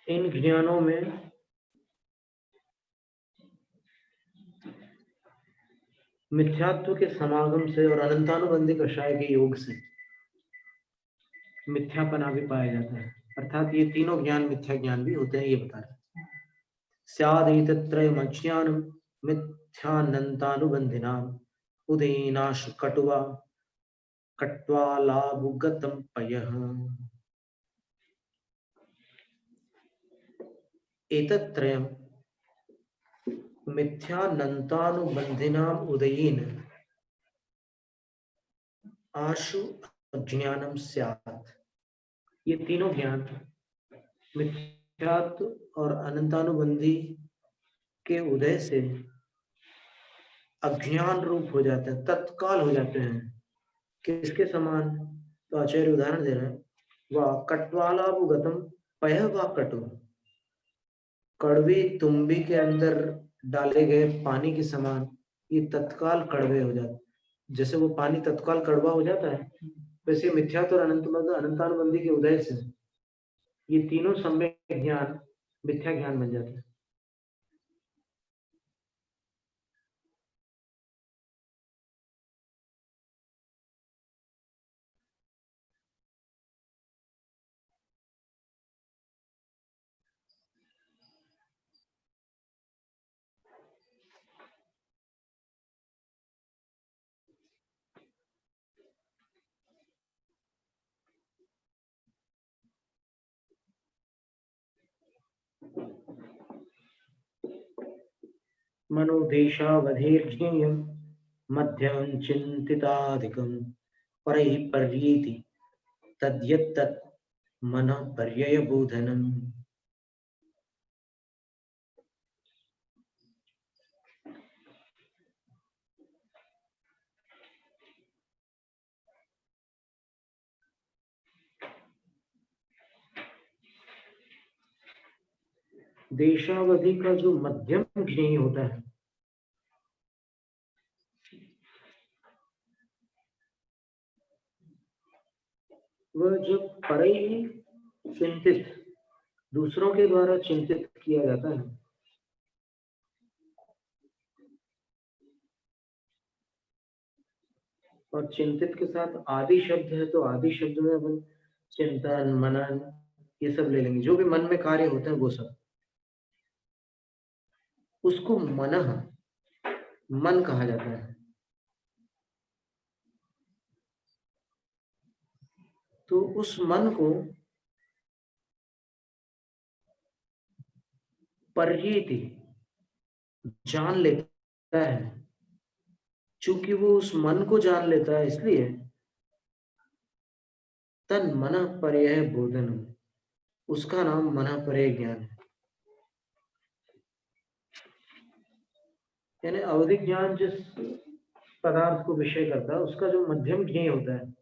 इन ज्ञानों में मिथ्यात्व के समागम से और अनंतानुबंधी कषाय के योग से मिथ्यापना भी पाया जाता है, अर्थात ये तीनों ज्ञान मिथ्या ज्ञान भी होते हैं, ये बता रहे हैं। स्यादेतत्रयमज्ञानं मिथ्यानन्तानुबन्धिनाम् उदयनाश कटुवा कट्वालाभुगतं पयः। एतत्त्रयं मिथ्यानन्तानुबन्धिनाम् उदयेन आशु अज्ञानम स्यात्। ये तीनों ज्ञान मिथ्यात्व और अनंतानुबंधी के उदय से अज्ञान रूप हो जाते हैं, तत्काल हो जाते हैं। किसके समान? तो आचार्य उदाहरण दे रहे हैं, वह कट्वालाभुगतम पयः व कटु, कड़वी तुम्बी के अंदर डाले गए पानी के समान ये तत्काल कड़वे हो जाते। जैसे वो पानी तत्काल कड़वा हो जाता है, वैसे मिथ्यात्व और अनंतानुबंधी के उदय से ये तीनों सम्यक ज्ञान मिथ्या ज्ञान बन जाते हैं। मनोदेशावधेर्ज्ञेयं मध्यं चिन्तिताधिकं परैः पर्येति तद्यत्तत् मनः पर्ययबोधनम्। देशावधि का जो मध्यम ज्ञेय होता है, वह जब परे ही चिंतित, दूसरों के द्वारा चिंतित किया जाता है, और चिंतित के साथ आदि शब्द है, तो आदि शब्द में अपन चिंतन मनन ये सब ले लेंगे, जो भी मन में कार्य होते हैं वो सब, उसको मनः मन कहा जाता है। तो उस मन को पर्येति जान लेता है। चूंकि वो उस मन को जान लेता है, इसलिए तन मनः पर्यय बोधनम, उसका नाम मनः पर्यय ज्ञान है। यानी अवधिक ज्ञान जिस पदार्थ को विषय करता है, उसका जो मध्यम ज्ञेय होता है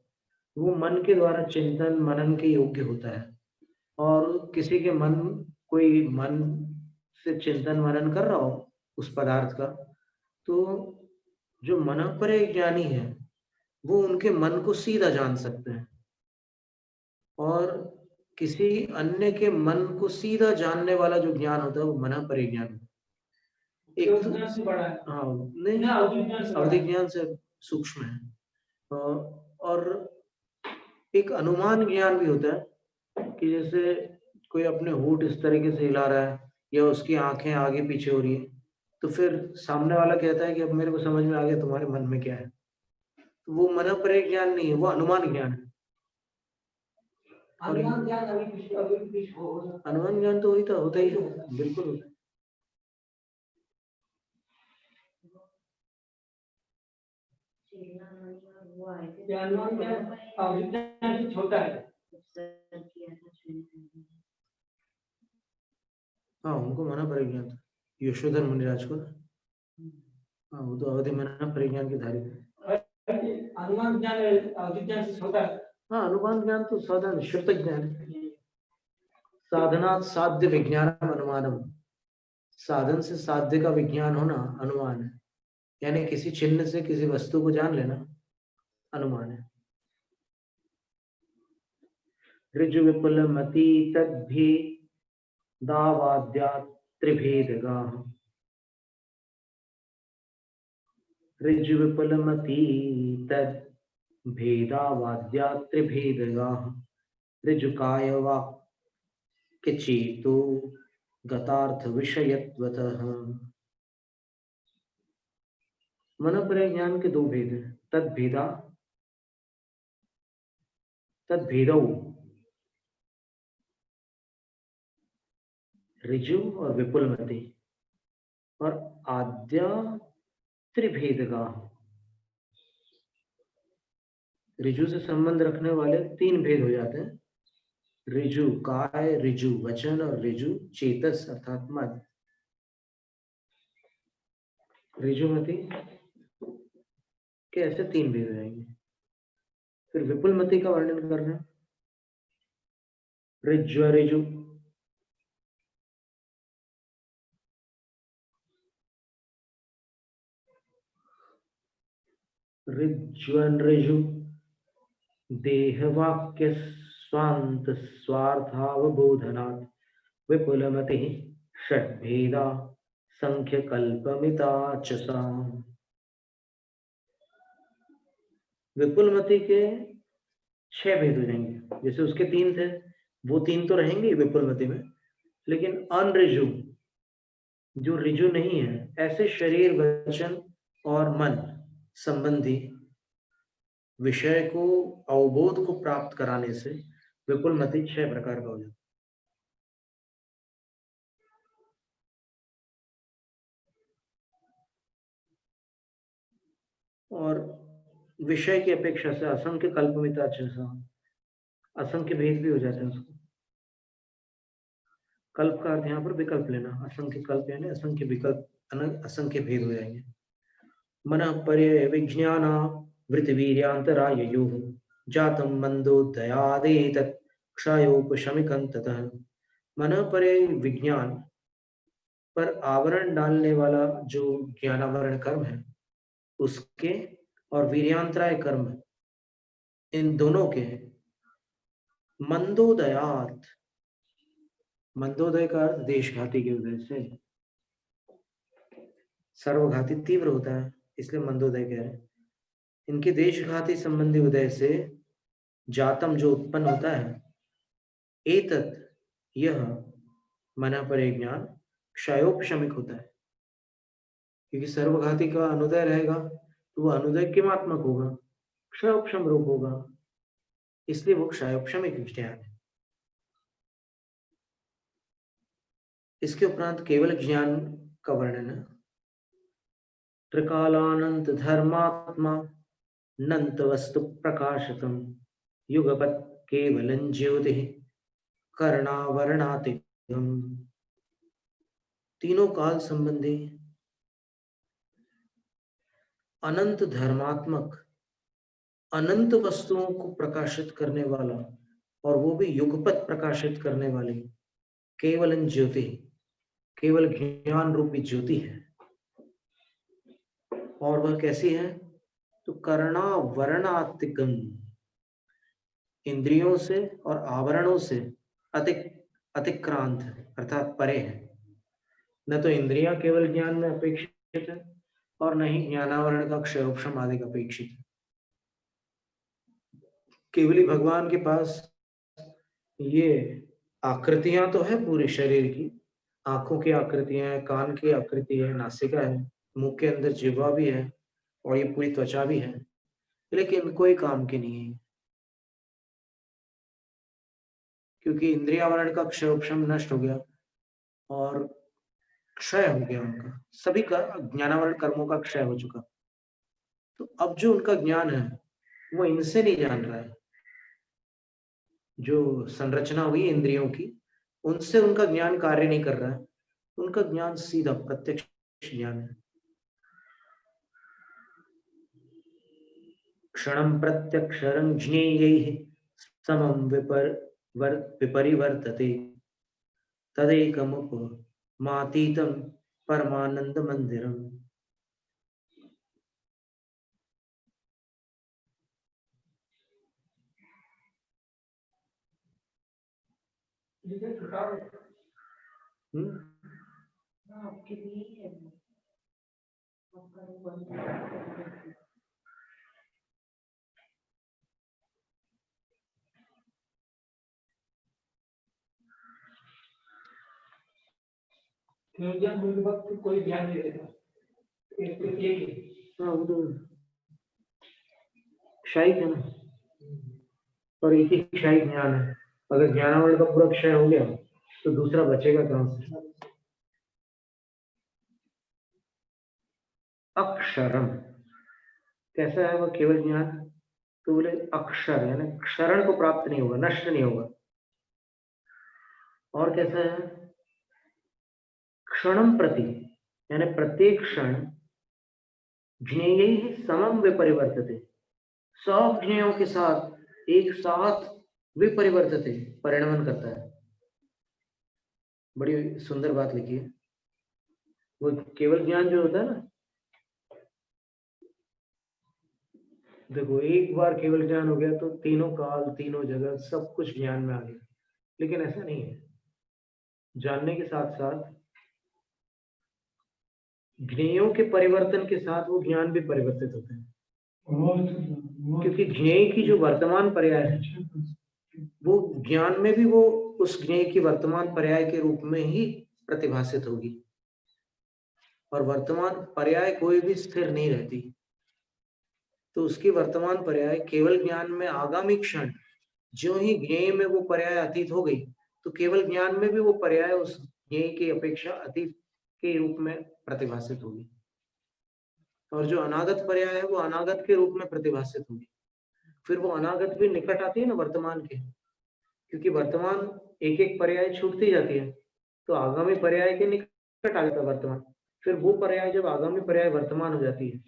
वो मन के द्वारा चिंतन मनन के योग्य होता है। और किसी के मन, कोई मन से चिंतन मनन कर रहा हो उस पदार्थ का, तो जो मनः पर्यय ज्ञानी है वो उनके मन को सीधा जान सकते हैं, और किसी अन्य के मन को सीधा जानने वाला जो ज्ञान होता है वो मनः पर्यय ज्ञान। एक से बड़ा है। हाँ नहीं, अवधिक ज्ञान से सूक्ष्म है। और एक अनुमान ज्ञान भी होता है कि जैसे कोई अपने होंठ इस तरीके से हिला रहा है या उसकी आंखें आगे पीछे हो रही है, तो फिर सामने वाला कहता है कि अब मेरे को समझ में आ गया तुम्हारे मन में क्या है। तो वो मनः पर्यय ज्ञान नहीं है, वो अनुमान ज्ञान है। अनुमान ज्ञान तो वही था, होता ही है, बिल्कुल होता है। छोटा है। हाँ, उनको मना पर्यय ज्ञान था, यशोधर मुनिराज को। हाँ, वो तो अवधि मना पर्यय ज्ञान के धारी थे। अनुमान ज्ञान अवधि ज्ञान से छोटा है। हाँ, अनुमान ज्ञान तो साधन श्रुत ज्ञान है। साधनात् साध्य विज्ञानम अनुमानम, साधन से साध्य का विज्ञान होना अनुमान है। यानी किसी चिन्ह से किसी वस्तु को जान लेना अनुमान है। ऋजु विपुल मति तद्भि दावाद्या त्रिभेदगाः। ऋजु विपुल मति तद् भेदावाद्या त्रिभेदगाः। ऋजुकाय वाक्य चेतो गतार्थ विषयत्वतः। मनोपरि ज्ञान के दो भेद हैं, तद्भेदा तद्भेदौ ऋजु और विपुलमति, और आद्या त्रिभेदगा। ऋजु से संबंध रखने वाले तीन भेद हो जाते हैं, ऋजु काय, ऋजु वचन और ऋजु चेतस अर्थात मन। ऋजुमति के ऐसे तीन भेद हो जाएंगे। फिर विपुलमति का वर्णन करना, ऋज्व ऋजु, ऋज्वन ऋजु देहवाक्य स्वांत स्वार्थावबोधनात्। विपुलमति षड्भेदा संख्य कल्पमिता च सा। विपुलमति के 6 भेद हो जाएंगे, जैसे उसके 3 थे, वो 3 तो रहेंगे विपुलमति में, लेकिन अनऋजु जो ऋजु नहीं है, ऐसे शरीर वचन और मन संबंधी विषय को अवबोध को प्राप्त कराने से विपुलमति 6 प्रकार का हो जाता है। और विषय की अपेक्षा से असंख्य कल्पमिता जैसा असंख्य भेद भी हो जाते हैं उसको। कल्प का अर्थ यहाँ पर विकल्प लेना, असंख्य कल्प यानी असंख्य विकल्प, असंख्य भेद हो जाएंगे। मन पर्य विज्ञान वृत्तिवीर्यांतराययोः जातम मंदोदयादेतत् क्षयोपशमिकं ततः। मन पर्य विज्ञान पर आवरण डालने वाला जो ज्ञानावरण कर्म है उसके, और वीर्यांतराय कर्म, इन दोनों के मंदोदयात, मंदोदय का अर्थ देशघाती के उदय से, सर्वघाती तीव्र होता है इसलिए मंदोदय कह रहे हैं। इनके देशघाती संबंधी उदय से जातम जो उत्पन्न होता है, एतत् यह मना पर ज्ञान क्षयोपशमिक होता है, क्योंकि सर्वघाती का अनुदय रहेगा तो वह अनुदय किमात्मक होगा, क्षयोपशम रूप होगा, इसलिए वो क्षयोपशमिक ज्ञान है। इसके उपरांत केवल ज्ञान का वर्णन है। त्रिकालानंत धर्मात्मा नंत वस्तु प्रकाशतम युगपत् केवलं ज्योति कर्णावरणातिगम। तीनों काल संबंधी अनंत धर्मात्मक, अनंत वस्तुओं को प्रकाशित करने वाला, और वो भी युगपत् प्रकाशित करने वाली केवलं ज्योति, केवल ज्ञान रूपी ज्योति है। और वह कैसी है? तो कर्णावरणातिगम, इंद्रियों से और आवरणों से अतिक्रांत है, अर्थात परे है। न तो इंद्रियां केवल ज्ञान में अपेक्षित है और न ही ज्ञानावरण का क्षयोपशम आदि का अपेक्षित है। केवली भगवान के पास ये आकृतियां तो है पूरे शरीर की, आंखों की आकृतियां है, कान की आकृति है, नासिका है, मुंह के अंदर जिह्वा भी है और ये पूरी त्वचा भी है, लेकिन कोई काम की नहीं है, क्योंकि इंद्रियावरण का क्षयोपशम नष्ट हो गया और क्षय हो गया, उनका सभी का ज्ञानावरण कर्मों का क्षय हो चुका। तो अब जो उनका ज्ञान है वो इनसे नहीं जान रहा है, जो संरचना हुई इंद्रियों की उनसे उनका ज्ञान कार्य नहीं कर रहा है, उनका ज्ञान सीधा प्रत्यक्ष ज्ञान है। क्षणं प्रत्यक्षरं ज्ञेयैः समं विपरिवर्तते तदेकमुपमातीतं परमानंदमंदिरम। आपके लिए है ज्ञान होने के बाद कोई ज्ञान नहीं रहता। हाँ वो तो क्षयिक है ना, और एक ही क्षयिक ज्ञान है। अगर ज्ञानावरण का पूरा क्षय हो गया तो दूसरा बचेगा कहाँ से? अक्षरम कैसा है वह केवल ज्ञान? तो बोले अक्षर यानी क्षरण को प्राप्त नहीं होगा, नष्ट नहीं होगा। और कैसा है? क्षणम प्रति यानी प्रत्येक क्षण ज्ञेय ही समम विपरिवर्तते, सब ज्ञेयों के साथ एक साथ विपरिवर्तते परिणमन करता है। बड़ी सुंदर बात लिखी है। वो केवल ज्ञान जो होता है ना, देखो एक बार केवल ज्ञान हो गया तो तीनों काल तीनों जगह सब कुछ ज्ञान में आ गया, लेकिन ऐसा नहीं है। जानने के साथ साथ ज्ञेयों के परिवर्तन के साथ वो ज्ञान भी परिवर्तित होते हैं, क्योंकि ज्ञेय की जो वर्तमान पर्याय है वो ज्ञान में भी वो उस ज्ञेय की वर्तमान पर्याय के रूप में ही प्रतिभासित होगी। और वर्तमान पर्याय कोई भी स्थिर नहीं रहती, तो उसकी वर्तमान पर्याय केवल ज्ञान में आगामी क्षण जो ही ज्ञेय में वो पर्याय अतीत हो गई तो केवल ज्ञान में भी वो पर्याय उस ज्ञेय की अपेक्षा अतीत के रूप में प्रतिभासित होगी, और जो अनागत पर्याय है वो अनागत के रूप में प्रतिभासित होगी। फिर वो अनागत भी निकट आती है ना वर्तमान के, क्योंकि वर्तमान एक एक पर्याय छूटती जाती है तो आगामी पर्याय के निकट आ जाता है वर्तमान। फिर वो पर्याय जब आगामी पर्याय वर्तमान हो जाती है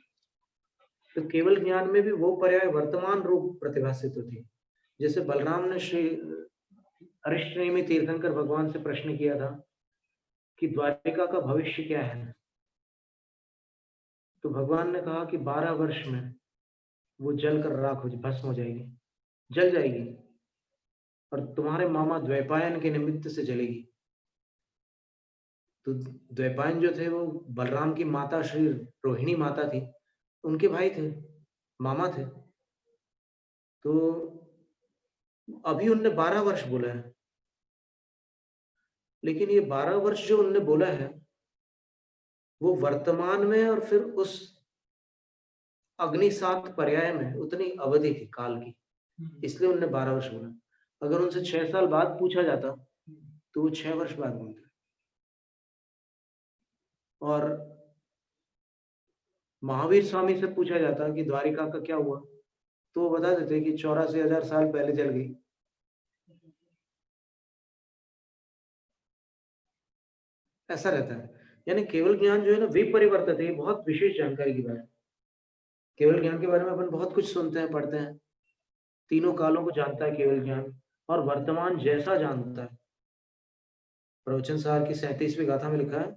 तो केवल ज्ञान में भी वो पर्याय वर्तमान रूप प्रतिभासित होती है। जैसे बलराम ने श्री अरिष्टनेमि तीर्थंकर भगवान से प्रश्न किया था कि द्वारिका का भविष्य क्या है, तो भगवान ने कहा कि 12 वर्ष में वो जल कर राख हो भस्म हो जाएगी, जल जाएगी, और तुम्हारे मामा द्वैपायन के निमित्त से जलेगी। तो द्वैपायन जो थे वो बलराम की माता श्री रोहिणी माता थी, उनके भाई थे, मामा थे। तो अभी उनने 12 वर्ष बोला है, लेकिन ये 12 वर्ष जो उनने बोला है वो वर्तमान में और फिर उस अग्नि 7 पर्याय में उतनी अवधि थी काल की, इसलिए उनने 12 वर्ष बोला। अगर उनसे 6 साल बाद पूछा जाता तो वो 6 वर्ष बाद बोलते। और महावीर स्वामी से पूछा जाता कि द्वारिका का क्या हुआ, तो वो बता देते कि 84,000 साल पहले जल गई। ऐसा रहता है। यानी केवल ज्ञान जो है ना विपरिवर्तित है, बहुत विशेष जानकारी की बात है। केवल ज्ञान के बारे में अपन बहुत कुछ सुनते हैं, पढ़ते हैं, तीनों कालों को जानता है केवल ज्ञान, और वर्तमान जैसा जानता है। प्रवचन सार की 37वीं गाथा में लिखा है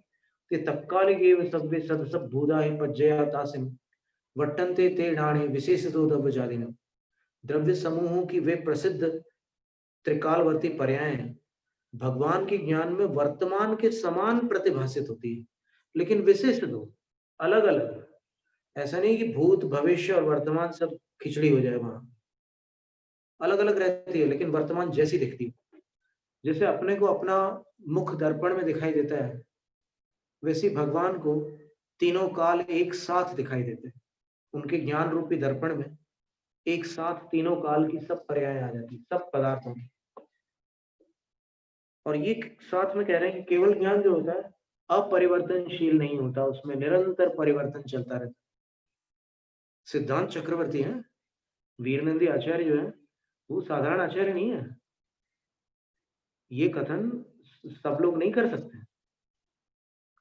कि तत्कालिकेव सब्बे सब भूतानि पज्जयातासिम वर्तन्ते ते ढाणे विशेषतो द्रव्यजालिनम्। द्रव्य समूहों की वे प्रसिद्ध त्रिकालवर्ती पर्याय हैं, भगवान के ज्ञान में वर्तमान के समान प्रतिभासित होती है, लेकिन विशेष दो अलग अलग। ऐसा नहीं कि भूत भविष्य और वर्तमान सब खिचड़ी हो जाए, वहां अलग अलग रहती है लेकिन वर्तमान जैसी दिखती है। जैसे अपने को अपना मुख दर्पण में दिखाई देता है, वैसे भगवान को तीनों काल एक साथ दिखाई देते हैं। उनके ज्ञान रूपी दर्पण में एक साथ तीनों काल की सब पर्याय आ जाती, सब पदार्थों की। और ये साथ में कह रहे हैं कि केवल ज्ञान जो होता है अपरिवर्तनशील नहीं होता, उसमें निरंतर परिवर्तन चलता रहता। सिद्धांत चक्रवर्ती हैं, वीरनंदी आचार्य जो है वो साधारण आचार्य नहीं है। ये कथन सब लोग नहीं कर सकते।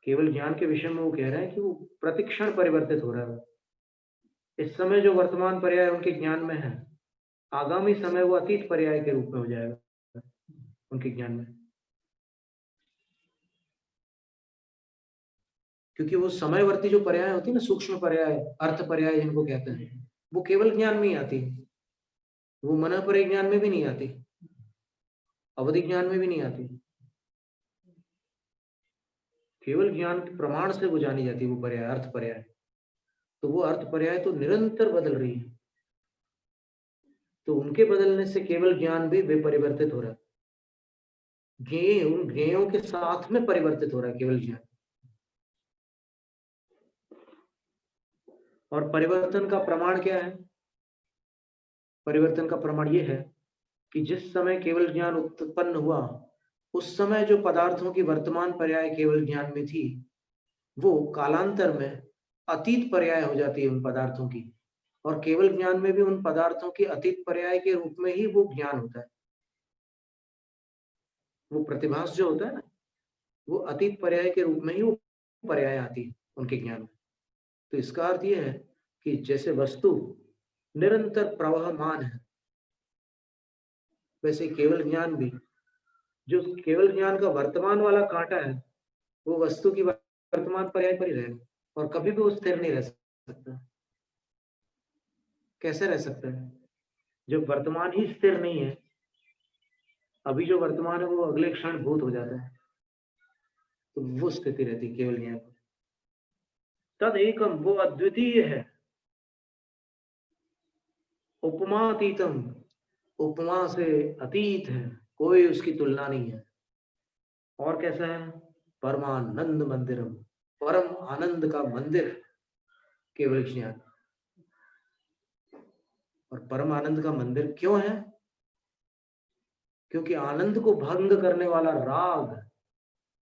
केवल ज्ञान के विषय में वो कह रहे हैं कि वो प्रतिक्षण परिवर्तित हो रहा है। इस समय जो वर्तमान पर्याय उनके ज्ञान में है, आगामी समय वो अतीत पर्याय के रूप में हो जाएगा उनके ज्ञान में, क्योंकि वो समयवर्ती जो पर्याय होती है ना, सूक्ष्म पर्याय, अर्थ पर्याय जिनको कहते हैं, वो केवल ज्ञान में ही आती, वो मन पर ज्ञान में भी नहीं आती। अवधि ज्ञान में भी नहीं आती। केवल ज्ञान के प्रमाण से वो जानी जाती है, वो पर्याय, अर्थ पर्याय। तो वो अर्थ पर्याय तो निरंतर बदल रही है, तो उनके बदलने से केवल ज्ञान भी विपरिवर्तित हो रहा है। ज्ञेय उन ज्ञेयों के साथ में परिवर्तित हो रहा है केवल ज्ञान। और परिवर्तन का प्रमाण क्या है? परिवर्तन का प्रमाण ये है कि जिस समय केवल ज्ञान उत्पन्न हुआ, उस समय जो पदार्थों की वर्तमान पर्याय केवल ज्ञान में थी, वो कालांतर में अतीत पर्याय हो जाती है उन पदार्थों की। और केवल ज्ञान में भी उन पदार्थों की अतीत पर्याय के रूप में ही वो ज्ञान होता है। वो प्रतिभास जो होता है ना, वो अतीत पर्याय के रूप में ही वो पर्याय आती है उनके ज्ञान में। तो इसका अर्थ ये है कि जैसे वस्तु निरंतर प्रवहमान है, वैसे केवल ज्ञान भी, जो केवल ज्ञान का वर्तमान वाला कांटा है, वो वस्तु की वर्तमान पर्याय पर ही रहेगा और कभी भी वो स्थिर नहीं रह सकता। कैसे रह सकता है? जब वर्तमान ही स्थिर नहीं है, अभी जो वर्तमान है वो अगले क्षण भूत हो जाता है, तो वो स्थिति रहती है केवल ज्ञान। तद एकम, वो अद्वितीय है। उपमातीतम, उपमा से अतीत है, कोई उसकी तुलना नहीं है। और कैसा है? परमानंद मंदिरम, परम आनंद का मंदिर केवल ज्ञान। और परम आनंद का मंदिर क्यों है? क्योंकि आनंद को भंग करने वाला राग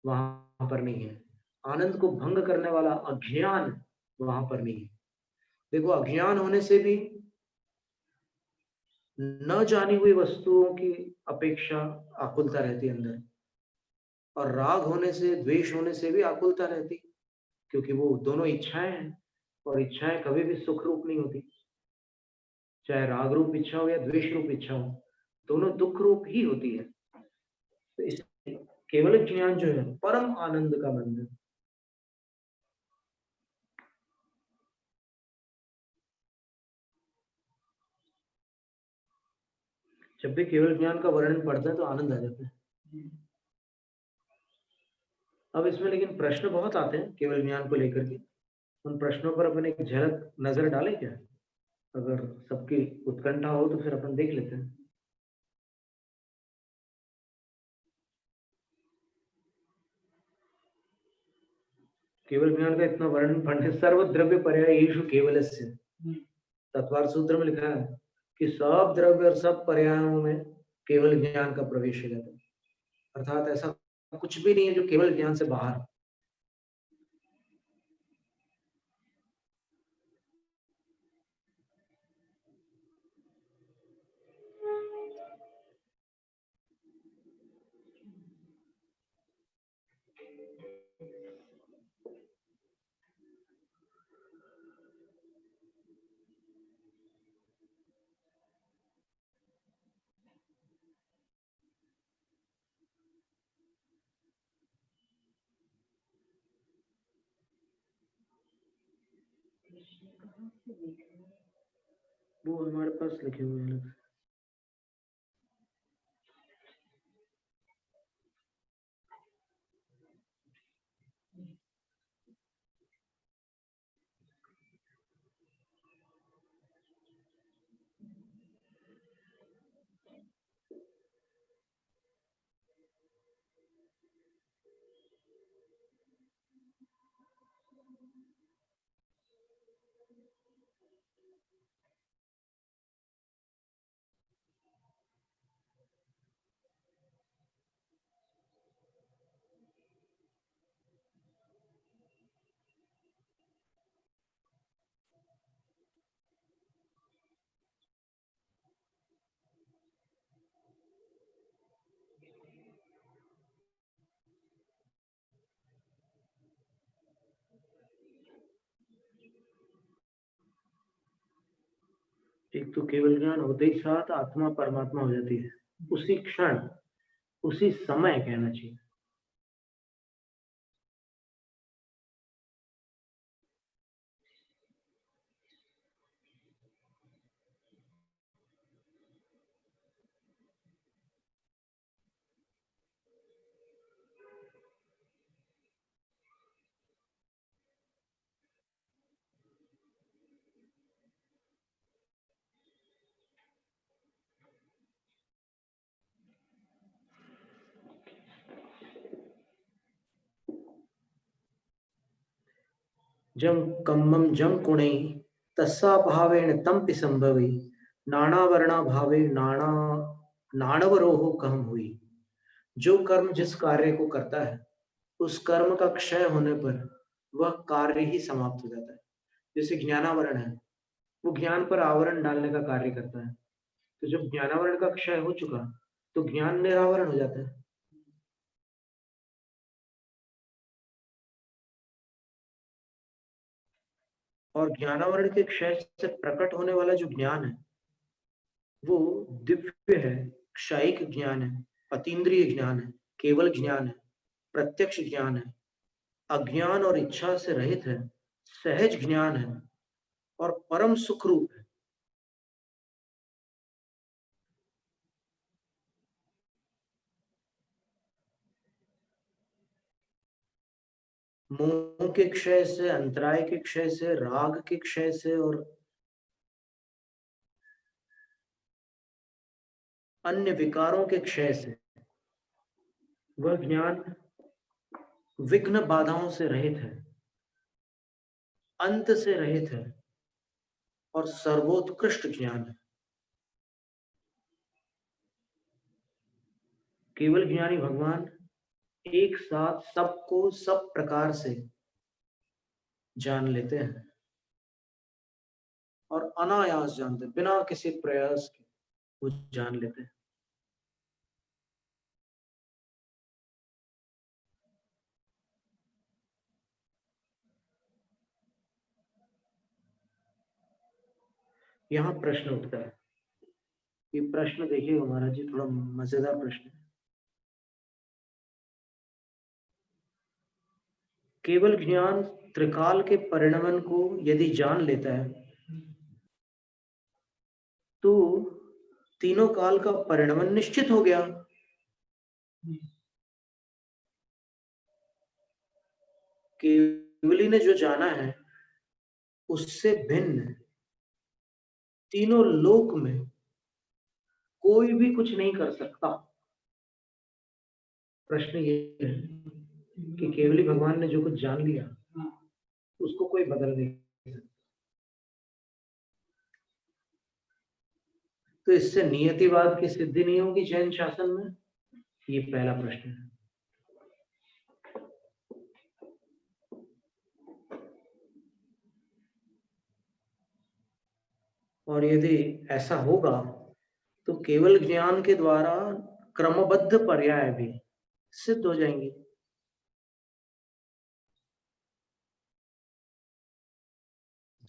वहां पर नहीं है, आनंद को भंग करने वाला अज्ञान वहां पर नहीं है। देखो, अज्ञान होने से भी न जानी हुई वस्तुओं की अपेक्षा आकुलता रहती है अंदर, और राग होने से, द्वेष होने से भी आकुलता रहती, क्योंकि वो दोनों इच्छाएं हैं, और इच्छाएं कभी भी सुख रूप नहीं होती। चाहे राग रूप इच्छा हो या द्वेष रूप इच्छा हो, दोनों दुख रूप ही होती है। तो इस केवल ज्ञान जो है परम आनंद का मंदिर। जब भी केवल ज्ञान का वर्णन पढ़ते हैं तो आनंद आ जाता है। अब इसमें लेकिन प्रश्न बहुत आते हैं केवल ज्ञान को लेकर के। उन प्रश्नों पर अपन एक झलक नजर डालें क्या? अगर सबकी उत्कंठा हो तो फिर अपन देख लेते हैं। केवल ज्ञान का इतना वर्णन पढ़ने, सर्वद्रव्य पर्याय ईशु केवलस्य, तत्वार्थ सूत्र में लिखा है कि सब द्रव्य और सब पर्यायों में केवल ज्ञान का प्रवेश है। अर्थात ऐसा कुछ भी नहीं है जो केवल ज्ञान से बाहर। वो हमारे पास लिखे हुए हैं। एक तो केवल ज्ञान होते ही साथ आत्मा परमात्मा हो जाती है, उसी क्षण, उसी समय कहना चाहिए। जम कम्मम जम कुणे तस्सा भावेन तम्पि संभवी नाना वर्णा भावे नाना नाणवरोह कहम हुई। जो कर्म जिस कार्य को करता है उस कर्म का क्षय होने पर वह कार्य ही समाप्त हो जाता है। जैसे ज्ञानावरण है, वो ज्ञान पर आवरण डालने का कार्य करता है। तो जब ज्ञानावरण का क्षय हो चुका तो ज्ञान निरावरण हो जाता है। और ज्ञानावरण के क्षय से प्रकट होने वाला जो ज्ञान है वो दिव्य है, क्षयिक ज्ञान है, अतीन्द्रिय ज्ञान है, केवल ज्ञान है, प्रत्यक्ष ज्ञान है, अज्ञान और इच्छा से रहित है, सहज ज्ञान है और परम सुख रूप है। मोह के क्षय से, अंतराय के क्षय से, राग के क्षय से और अन्य विकारों के क्षय से वह ज्ञान विघ्न बाधाओं से रहित है, अंत से रहित है और सर्वोत्कृष्ट ज्ञान है। केवल ज्ञानी भगवान एक साथ सबको सब प्रकार से जान लेते हैं और अनायास जानते हैं, बिना किसी प्रयास के वो जान लेते हैं। यहाँ प्रश्न उठता है, ये प्रश्न देखिए महाराज जी, थोड़ा मजेदार प्रश्न है। केवल ज्ञान त्रिकाल के परिणमन को यदि जान लेता है तो तीनों काल का परिणमन निश्चित हो गया। केवली ने जो जाना है उससे भिन्न तीनों लोक में कोई भी कुछ नहीं कर सकता। प्रश्न ये है कि केवली भगवान ने जो कुछ जान लिया उसको कोई बदल नहीं सकता। तो इससे नियतिवाद की सिद्धि नहीं होगी जैन शासन में? ये पहला प्रश्न है। और यदि ऐसा होगा तो केवल ज्ञान के द्वारा क्रमबद्ध पर्याय भी सिद्ध हो जाएंगे।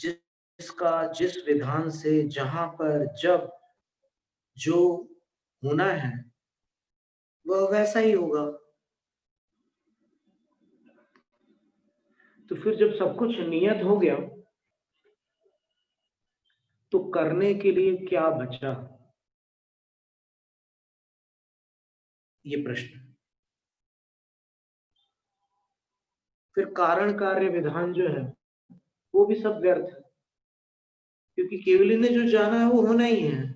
जिसका जिस विधान से जहां पर जब जो होना है वह वैसा ही होगा। तो फिर जब सब कुछ नियत हो गया तो करने के लिए क्या बचा? ये प्रश्न। फिर कारण कार्य विधान जो है वो भी सब व्यर्थ है, क्योंकि केवली ने जो जाना है वो होना ही है।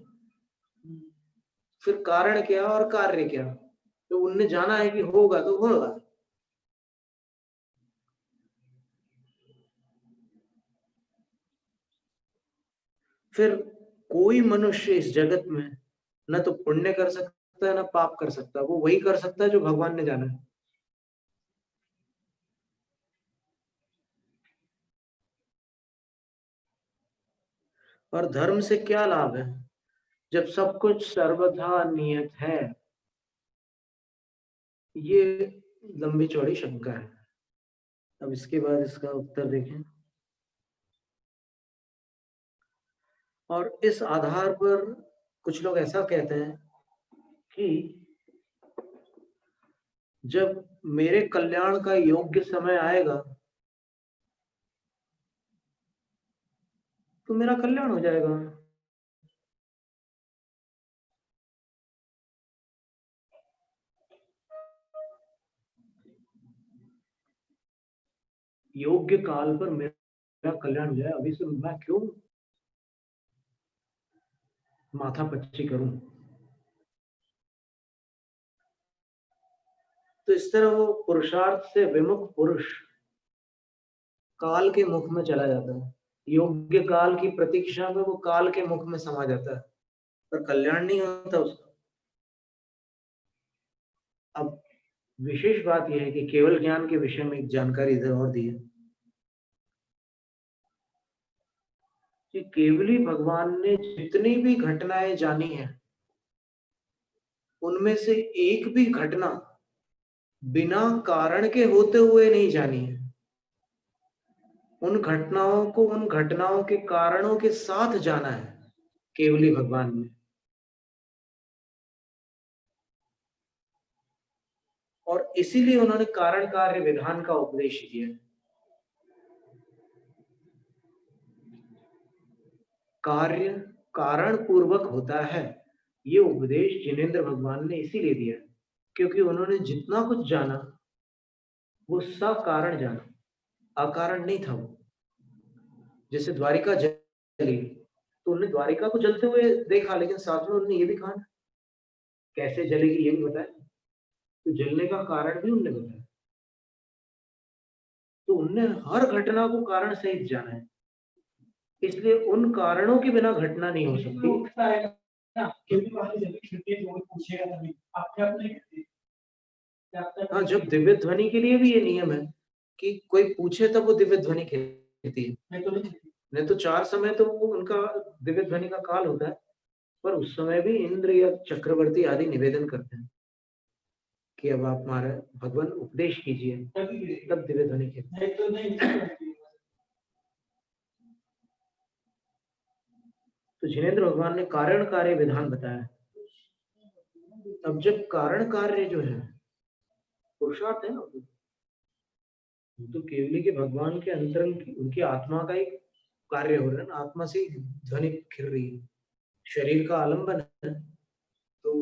फिर कारण क्या और कार्य क्या? तो उनने जाना है कि होगा तो होगा। फिर कोई मनुष्य इस जगत में न तो पुण्य कर सकता है न पाप कर सकता, वो वही कर सकता है जो भगवान ने जाना है। और धर्म से क्या लाभ है जब सब कुछ सर्वथा नियत है? ये लंबी चौड़ी शंका है। अब इसके बाद इसका उत्तर देखें। और इस आधार पर कुछ लोग ऐसा कहते हैं कि जब मेरे कल्याण का योग्य समय आएगा तो मेरा कल्याण हो जाएगा। योग्य काल पर मेरा कल्याण हो जाए, अभी से मैं क्यों माथा पच्ची करूं? तो इस तरह वो पुरुषार्थ से विमुख पुरुष काल के मुख में चला जाता है, योग्य काल की प्रतीक्षा में वो काल के मुख में समा जाता है, पर कल्याण नहीं होता उसका। अब विशेष बात यह है कि केवल ज्ञान के विषय में एक जानकारी इधर और दी है कि केवली भगवान ने जितनी भी घटनाएं जानी है, उनमें से एक भी घटना बिना कारण के होते हुए नहीं जानी है। उन घटनाओं के कारणों के साथ जाना है केवली भगवान में। और इसीलिए उन्होंने कारण कार्य विधान का उपदेश किया। कार्य कारण पूर्वक होता है, ये उपदेश जिनेंद्र भगवान ने इसीलिए दिया क्योंकि उन्होंने जितना कुछ जाना वो सकारण जाना, अकारण नहीं था वो। जैसे द्वारिका जली तो उन्होंने द्वारिका को जलते हुए देखा, लेकिन साथ में उन्होंने ये भी कहा कैसे जलेगी ये भी बताया, तो जलने का कारण भी उन्होंने बताया। तो उनने हर घटना को कारण सहित जाना है, इसलिए उन कारणों के बिना घटना नहीं हो सकती। हाँ, जब दिव्य ध्वनि के लिए भी ये नियम है कि कोई पूछे तब वो दिव्य ध्वनि कहती है, नहीं तो 4 समय तो वो उनका दिव्य ध्वनि का काल होता है, पर उस समय भी इंद्र या चक्रवर्ती आदि निवेदन करते हैं कि अब आप हमारा भगवान उपदेश कीजिए, तब दिव्य ध्वनि कहते। तो जिनेंद्र भगवान ने कारण कार्य विधान बताया। अब जब कारण कार्य जो है पुरुषार्थ है ना, तो केवली के भगवान के अंतरंग उनकी आत्मा का एक कार्य हो रहा है ना, आत्मा से ध्वनि खिल रही है, शरीर का आलंबन है, तो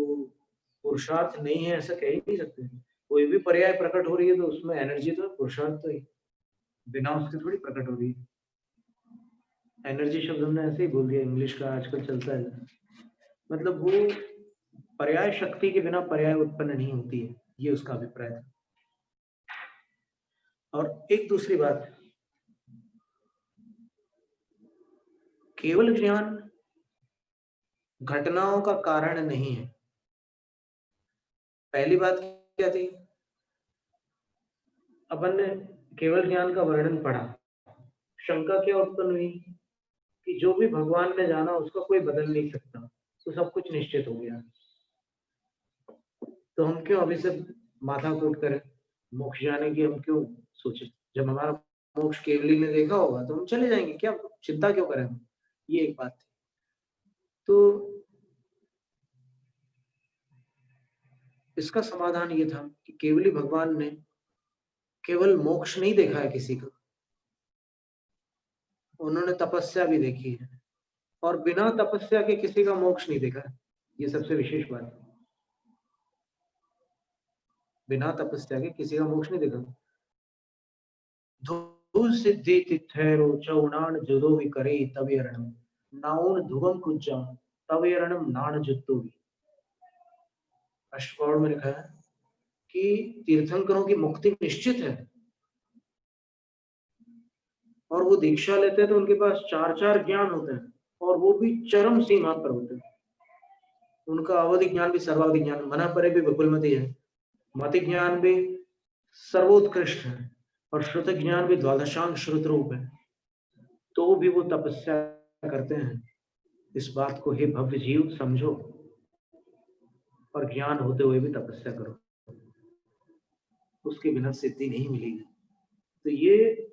पुरुषार्थ नहीं है ऐसा कह ही नहीं सकते। कोई भी पर्याय प्रकट हो रही है तो उसमें एनर्जी तो है, पुरुषार्थ तो ही बिना उसके थोड़ी प्रकट हो रही है। एनर्जी शब्द हमने ऐसे ही बोल दिया, इंग्लिश का आजकल चलता है, मतलब वो पर्याय शक्ति के बिना पर्याय उत्पन्न नहीं होती है, ये उसका अभिप्राय था। और एक दूसरी बात, केवल ज्ञान घटनाओं का कारण नहीं है। पहली बात क्या थी, अपन ने केवल ज्ञान का वर्णन पढ़ा, शंका क्या उत्पन्न हुई कि जो भी भगवान ने जाना उसका कोई बदल नहीं सकता, तो सब कुछ निश्चित हो गया, तो हम क्यों अभी से माथा कूट करें, मोक्ष जाने की हम क्यों सोचे, जब हमारा मोक्ष केवली ने देखा होगा तो हम चले जाएंगे, क्या चिंता क्यों करें हम। ये एक बात थी। तो इसका समाधान ये था कि केवली भगवान ने केवल मोक्ष नहीं देखा है किसी का, उन्होंने तपस्या भी देखी है, और बिना तपस्या के किसी का मोक्ष नहीं देखा है, ये सबसे विशेष बात है। बिना तपस्या के किसी का मोक्ष नहीं देखा। धूल सिद्धि तिथैरो चौनान जुदो भी करे तवेरणम नाउन धुवम कुज्जा तवेरणम नान जुत्तो भी। अष्टपौड़ में लिखा है कि तीर्थंकरों की मुक्ति निश्चित है, और वो दीक्षा लेते हैं तो उनके पास 4 ज्ञान होते हैं, और वो भी चरम सीमा पर होते हैं। उनका अवधि ज्ञान भी सर्वाधिक ज्ञान, मना परे भी विपुलमति है, मति ज्ञान भी सर्वोत्कृष्ट है, और श्रुत ज्ञान भी द्वादशांग श्रुत रूप है, तो भी वो तपस्या करते हैं। इस बात को हे भव्य जीव समझो, और ज्ञान होते हुए भी तपस्या करो, उसके बिना सिद्धि नहीं मिलेगी। तो ये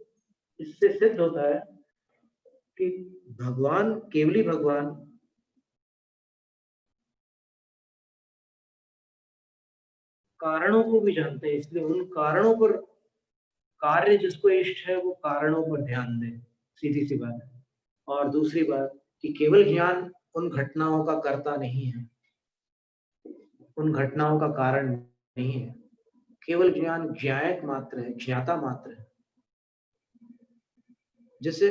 इससे सिद्ध होता है कि भगवान, केवली भगवान कारणों को भी जानते हैं, इसलिए उन कारणों पर कार्य जिसको इष्ट है वो कारणों पर ध्यान दे, सीधी सी बात है। और दूसरी बात कि केवल ज्ञान उन घटनाओं का कर्ता नहीं है, उन घटनाओं का कारण नहीं है, केवल ज्ञान ज्ञायक मात्र है, ज्ञाता मात्र है। जैसे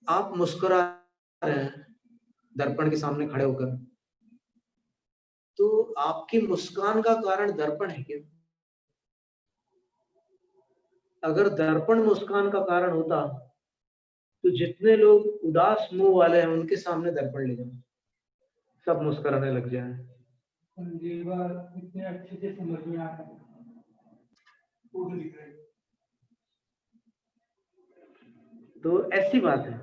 आप मुस्कुरा रहे हैं दर्पण के सामने खड़े होकर, तो आपकी मुस्कान का कारण दर्पण है क्या? अगर दर्पण मुस्कान का कारण होता तो जितने लोग उदास मुंह वाले हैं उनके सामने दर्पण ले जाओ, सब मुस्कुराने लग जाए। इतने अच्छे से समझ में आता है, पूर्ण दिख रहा है। तो ऐसी बात है,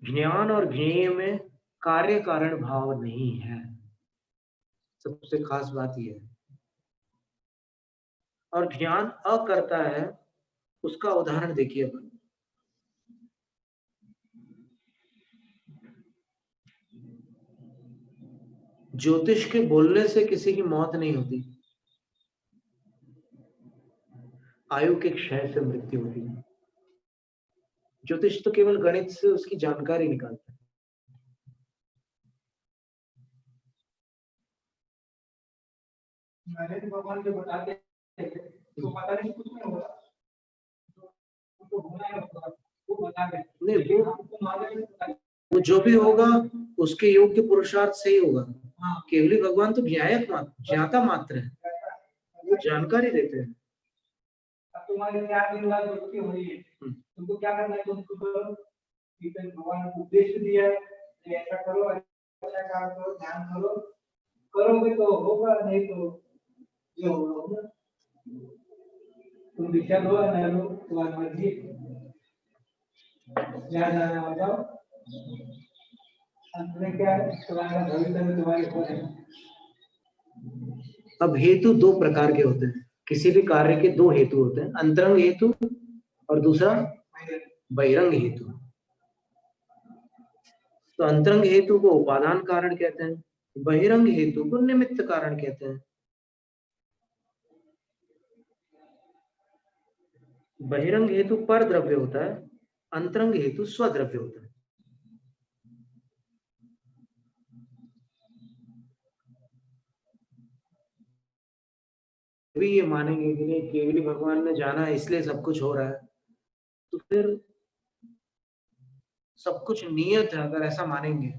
ज्ञान और ज्ञेय में कार्य कारण भाव नहीं है, सबसे खास बात यह है। और ज्ञान अकर्ता है, उसका उदाहरण देखिए अपन। ज्योतिष के बोलने से किसी की मौत नहीं होती, आयु के क्षय से मृत्यु होती है। ज्योतिष तो केवल गणित से उसकी जानकारी निकालता है। भगवान जो बताते हैं तो पता नहीं कुछ नहीं होगा, तो होना है वो बता दें। नहीं, वो जो भी होगा उसके योग्य पुरुषार्थ से ही होगा। केवली भगवान तो ज्ञायक मात्र, ज्ञाता मात्र है, वो जानकारी देते हैं। अब तुम्हारे 4 दिन बाद बच्ची हो रही है, तुमको क्या करना है? तुमको भगवान ने उपदेश दिया है, ऐसा करो, अच्छा काम करो, ध्यान करो, करोगे तो होगा, नहीं तो ये होगा। तुम दीक्षा लो या न लो, तुम्हारी मर्जी। ध्यान जाना हो जाओ, अंत में क्या है, तुम्हारा भविष्य में तुम्हारे हो जाएगा। अब हेतु दो प्रकार के होते हैं, किसी भी कार्य के दो हेतु होते हैं, अंतरंग हेतु और दूसरा बहिरंग हेतु। तो अंतरंग हेतु को उपादान कारण कहते हैं, बहिरंग हेतु को निमित्त कारण कहते हैं। बहिरंग हेतु पर द्रव्य होता है, अंतरंग हेतु स्वद्रव्य होता है। भी ये मानेंगे कि नहीं केवली भगवान ने जाना है इसलिए सब कुछ हो रहा है, तो फिर सब कुछ नियत है। अगर ऐसा मानेंगे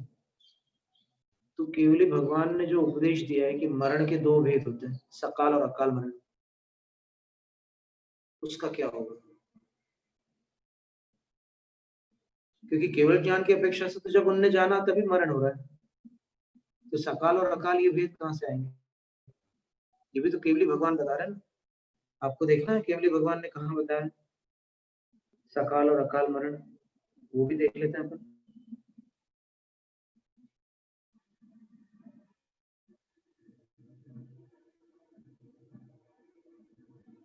तो केवली भगवान ने जो उपदेश दिया है कि मरण के दो भेद होते हैं, सकाल और अकाल मरण, उसका क्या होगा? क्योंकि केवल ज्ञान की अपेक्षा से तो जब उनने जाना तभी मरण हो रहा है, तो सकाल और अकाल ये भेद कहां से आएंगे? ये भी तो केवली भगवान बता रहे हैं ना। आपको देखना है केवली भगवान ने कहा बताया सकाल और अकाल मरण, वो भी देख लेते हैं अपन।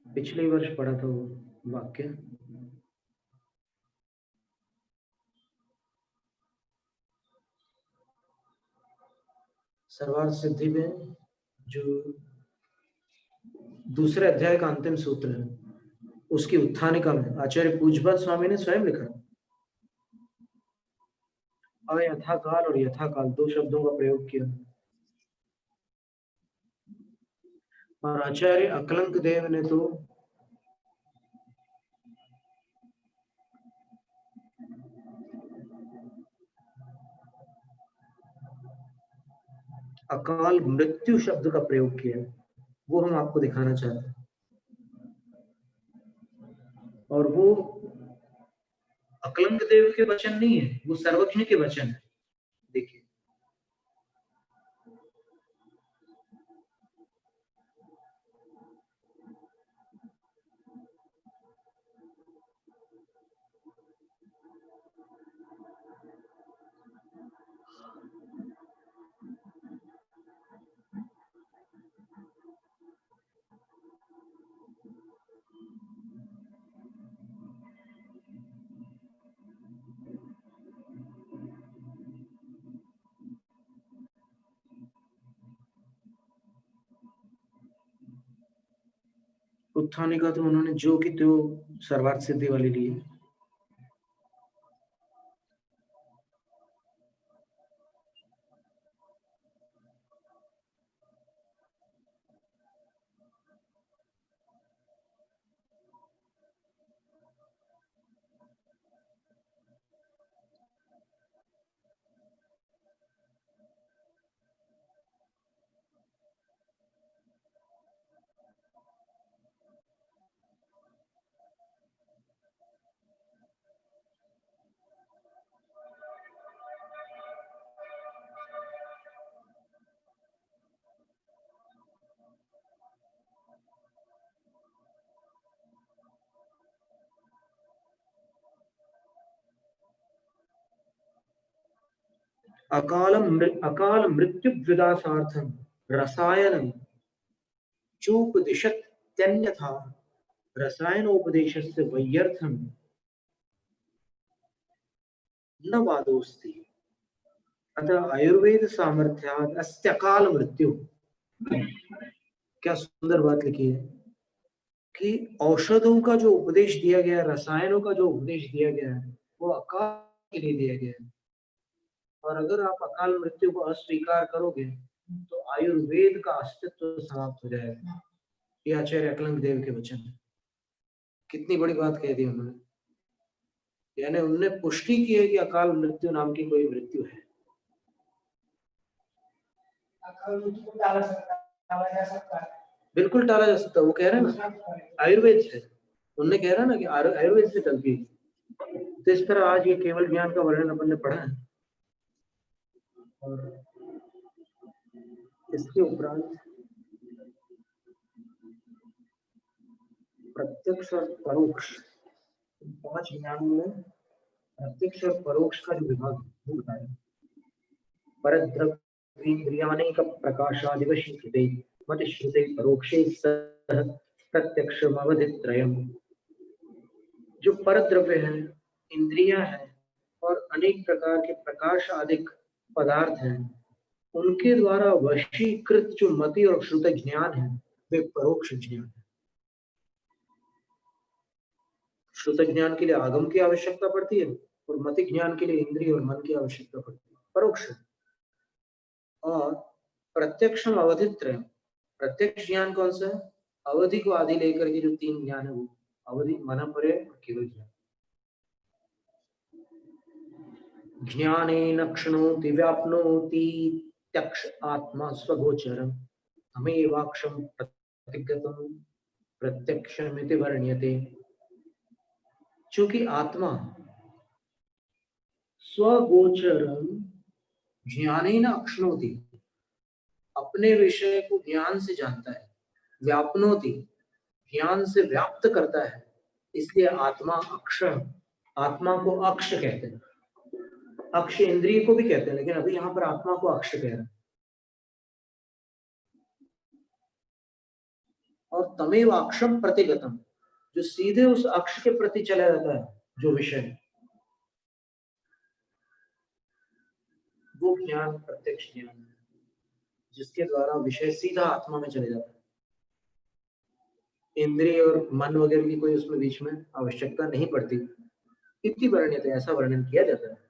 पिछले वर्ष पढ़ा था वो वाक्य, सर्वार्थ सिद्धि में जो दूसरे अध्याय का अंतिम सूत्र है, उसकी उत्थानिका में आचार्य पूज्यपाद स्वामी ने स्वयं लिखा, अयथाकाल और यथाकाल दो शब्दों का प्रयोग किया। और आचार्य अकलंक देव ने तो अकाल मृत्यु शब्द का प्रयोग किया, वो हम आपको दिखाना चाहते हैं। और वो अकलंक देव के वचन नहीं है, वो सर्वज्ञ के वचन है। देखिए उत्थानिका तो उन्होंने जो की तो सर्वार्थ सिद्धि वाली ली है। अकाल मृत्यु विदासार्थम रसायनम चोपदिशत्यन्यथा रसायनोपदेशस्य वैयर्थम न वादोस्ति अतः आयुर्वेद सामर्थ्यात् अस्त्य अकाल मृत्यु। क्या सुंदर बात लिखी है कि औषधों का जो उपदेश दिया गया है, रसायनों का जो उपदेश दिया गया है, वो अकाल के लिए दिया गया है। और अगर आप अकाल मृत्यु को अस्वीकार करोगे तो आयुर्वेद का अस्तित्व समाप्त हो जाएगा। ये आचार्य अकलंक देव के वचन है। कितनी बड़ी बात कह दी उन्होंने, यानी उन्होंने पुष्टि की है कि अकाल मृत्यु नाम की कोई मृत्यु है। अकाल मृत्यु को टाला जा सकता है, बिल्कुल टाला जा सकता है। वो कह रहे हैं ना आयुर्वेद से, उन्होंने कह रहा ना कि आयुर्वेद से चलती है। तो इस तरह आज ये केवल ज्ञान का वर्णन अपन ने पढ़ा है। और इसके उपरांत प्रत्यक्ष और परोक्ष, 5 ज्ञानों में प्रत्यक्ष और परोक्ष का जो विभाग वो बताया। परद्रव्येन्द्रियाणैक प्रकाशादिवशीकृते मतिश्रुते परोक्षे सह प्रत्यक्षमवधित्रयम्। जो परद्रव्य है, इंद्रियां हैं और अनेक प्रकार के प्रकाश आदि पदार्थ हैं, उनके द्वारा वशीकृत जो मति और श्रुत ज्ञान है वे परोक्ष ज्ञान है। श्रुत ज्ञान के लिए आगम की आवश्यकता पड़ती है और मति ज्ञान के लिए इंद्रिय और मन की आवश्यकता पड़ती है, परोक्ष। और प्रत्यक्षम अवधित्रयम्, प्रत्यक्ष ज्ञान कौन सा है? अवधि को आदि लेकर के जो 3 ज्ञान है वो अवधि, मन, परे और केवल ज्ञान। ज्ञानेन क्षणोति व्याप्नोति त्यक्ष आत्मा स्वगोचरम् तमेवाक्षं प्रतिगतं प्रत्यक्षमिति वर्ण्यते। चूंकि आत्मा स्वगोचरम् ज्ञानेन अक्षणोति, अपने विषय को ज्ञान से जानता है, व्याप्नोति ज्ञान से व्याप्त करता है, इसलिए आत्मा अक्षर, आत्मा को अक्ष कहते हैं। अक्ष इंद्रिय को भी कहते हैं, लेकिन अभी यहाँ पर आत्मा को अक्ष कह रहे हैं। और तमेव अक्षम प्रतिगतम, जो सीधे उस अक्ष के प्रति चला जाता है, जो विषय, वो ज्ञान प्रत्यक्ष ज्ञान है, जिसके द्वारा विषय सीधा आत्मा में चले जाता है। इंद्रिय और मन वगैरह की कोई उसमें बीच में आवश्यकता नहीं पड़ती। इति वर्ण्यते, ऐसा वर्णन किया जाता है।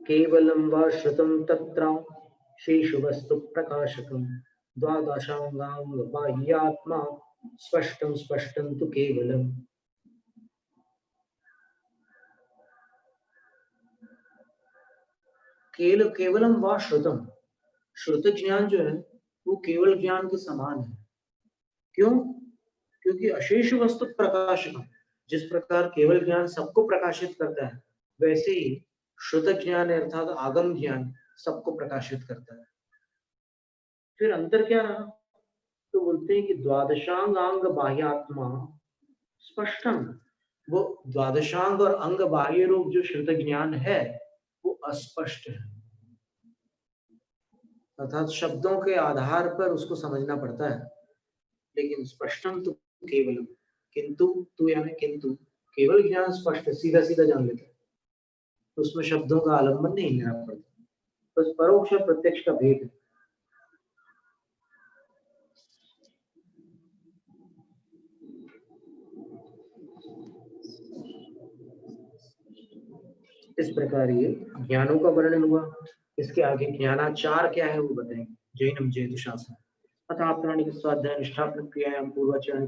केवलम वा श्रुतम तत्र शेषु वस्तु प्रकाशकम द्वादशांगांग बाह्यात्मा स्पष्टम स्पष्टम तु केवलम। केवलम वा श्रुतम, श्रुत ज्ञान जो है वो केवल ज्ञान के समान है। क्यों? क्योंकि अशेष वस्तु प्रकाशकम, जिस प्रकार केवल ज्ञान सबको प्रकाशित करता है, वैसे ही श्रुत ज्ञान अर्थात आगम ज्ञान सबको प्रकाशित करता है। फिर अंतर क्या रहा? तो बोलते हैं कि द्वादशांग अंग बाह्यात्मा स्पष्टम, वो द्वादशांग और अंग बाह्य रूप जो श्रुत ज्ञान है वो अस्पष्ट है, अर्थात शब्दों के आधार पर उसको समझना पड़ता है। लेकिन स्पष्टम तो केवलम, किंतु तू यानी किंतु केवल ज्ञान स्पष्ट है, सीधा सीधा जान लेता है, उसमें शब्दों का आलंबन नहीं लेना पड़ता। बस परोक्ष और प्रत्यक्ष का भेद है। इस प्रकार ये ज्ञानों का वर्णन हुआ। इसके आगे ज्ञानाचार क्या है वो बताएंगे। जैनम जयतु शासन अतः प्राणी स्वाध्याय निष्ठा प्रक्रियायां पूर्वाचरण